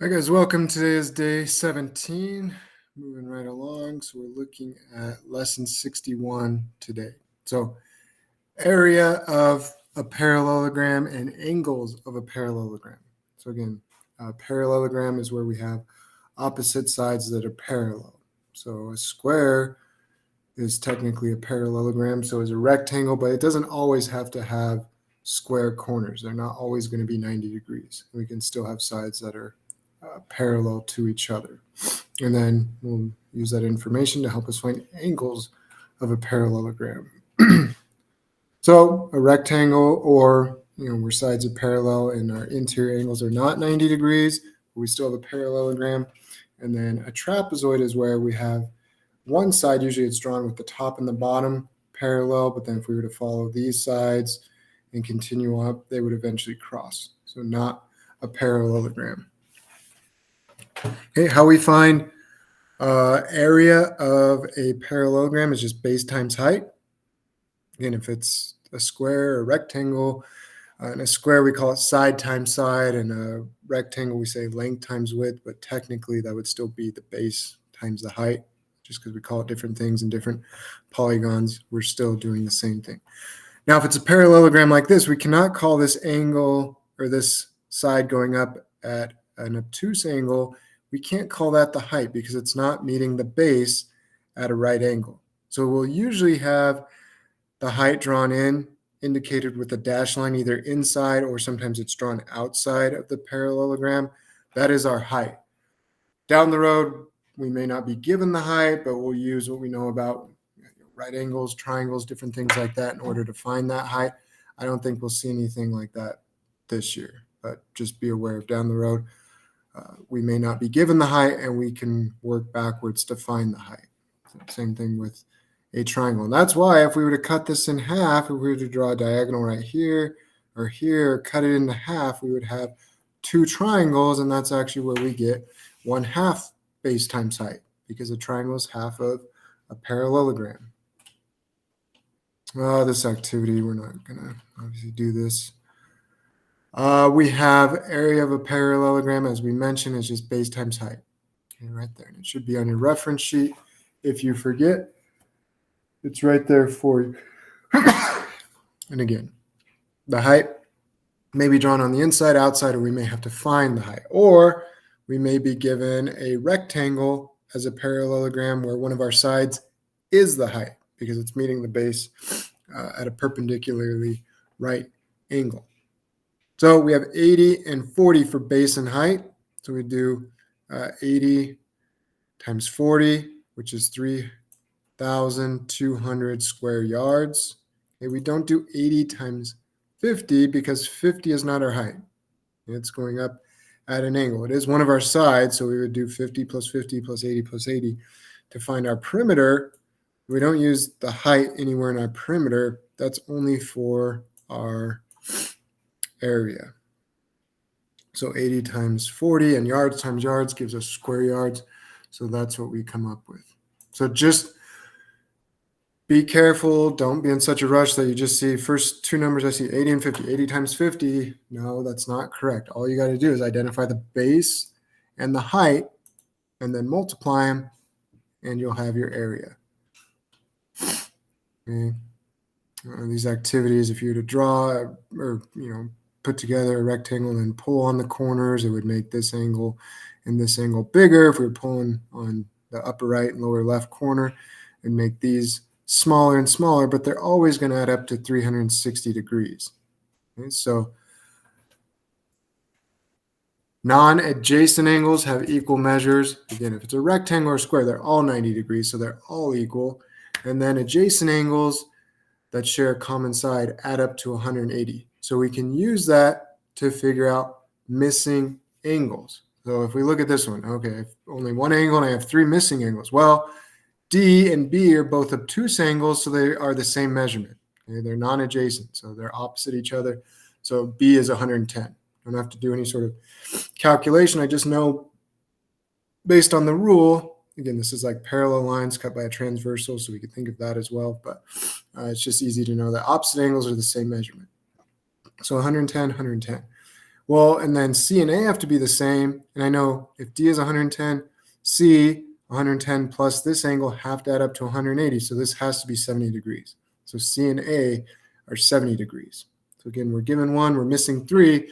Hi guys, welcome. Today is day 17. Moving right along. So we're looking at lesson 61 today. So area of a parallelogram and angles of a parallelogram. So again, a parallelogram is where we have opposite sides that are parallel. So a square is technically a parallelogram. So is a rectangle, but it doesn't always have to have square corners. They're not always going to be 90 degrees. We can still have sides that are parallel to each other. And then we'll use that information to help us find angles of a parallelogram. So a rectangle, or where sides are parallel and our interior angles are not 90 degrees, but we still have a parallelogram. And then a trapezoid is where we have one side, usually it's drawn with the top and the bottom parallel, but then if we were to follow these sides and continue up, they would eventually cross. So not a parallelogram. Okay, how we find area of a parallelogram is just base times height. Again, if it's a square or rectangle, in a square we call it side times side, and a rectangle we say length times width, but technically that would still be the base times the height. Just because we call it different things in different polygons, we're still doing the same thing. Now, if it's a parallelogram like this, we cannot call this angle or this side going up at an obtuse angle. We can't call that the height because it's not meeting the base at a right angle. So we'll usually have the height drawn in, indicated with a dashed line, either inside or sometimes it's drawn outside of the parallelogram. That is our height. Down the road, we may not be given the height, but we'll use what we know about right angles, triangles, different things like that in order to find that height. I don't think we'll see anything like that this year, but just be aware of down the road. We may not be given the height and we can work backwards to find the height. Same thing with a triangle. And that's why if we were to cut this in half, if we were to draw a diagonal right here or here, cut it into half, we would have two triangles, and that's actually where we get 1/2 base times height, because a triangle is half of a parallelogram. This activity, we're not going to obviously do this. We have area of a parallelogram, as we mentioned, is just base times height. Okay, right there. And it should be on your reference sheet. If you forget, it's right there for you. And again, the height may be drawn on the inside, outside, or we may have to find the height. Or we may be given a rectangle as a parallelogram where one of our sides is the height because it's meeting the base at a perpendicularly right angle. So we have 80 and 40 for base and height. So we do 80 times 40, which is 3,200 square yards. Okay, we don't do 80 times 50 because 50 is not our height. It's going up at an angle. It is one of our sides, so we would do 50 plus 50 plus 80 plus 80 to find our perimeter. We don't use the height anywhere in our perimeter. That's only for our area. So 80 times 40 and yards times yards gives us square yards. So that's what we come up with. So just be careful. Don't be in such a rush that you just see first two numbers I see 80 and 50. 80 times 50. No, that's not correct. All you got to do is identify the base and the height and then multiply them and you'll have your area. Okay. These activities, if you were to draw or put together a rectangle and pull on the corners, it would make this angle and this angle bigger. If we were pulling on the upper right and lower left corner, it'd make these smaller and smaller, but they're always going to add up to 360 degrees. Okay, so non-adjacent angles have equal measures. Again, if it's a rectangle or square, they're all 90 degrees, so they're all equal. And then adjacent angles that share a common side add up to 180. So we can use that to figure out missing angles. So if we look at this one, okay, if only one angle and I have three missing angles. Well, D and B are both obtuse angles, so they are the same measurement. Okay? They're non-adjacent, so they're opposite each other. So B is 110. Don't have to do any sort of calculation. I just know based on the rule. Again, this is like parallel lines cut by a transversal, so we can think of that as well. But it's just easy to know that opposite angles are the same measurement. So 110, 110. Well, and then C and A have to be the same. And I know if D is 110, C 110 plus this angle have to add up to 180. So this has to be 70 degrees. So C and A are 70 degrees. So again, we're given one, we're missing three,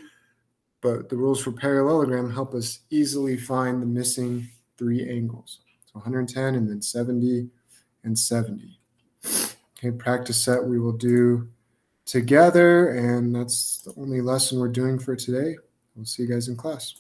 but the rules for parallelogram help us easily find the missing three angles. So 110 and then 70 and 70. Okay, practice set we will do together, and that's the only lesson we're doing for today. We'll see you guys in class.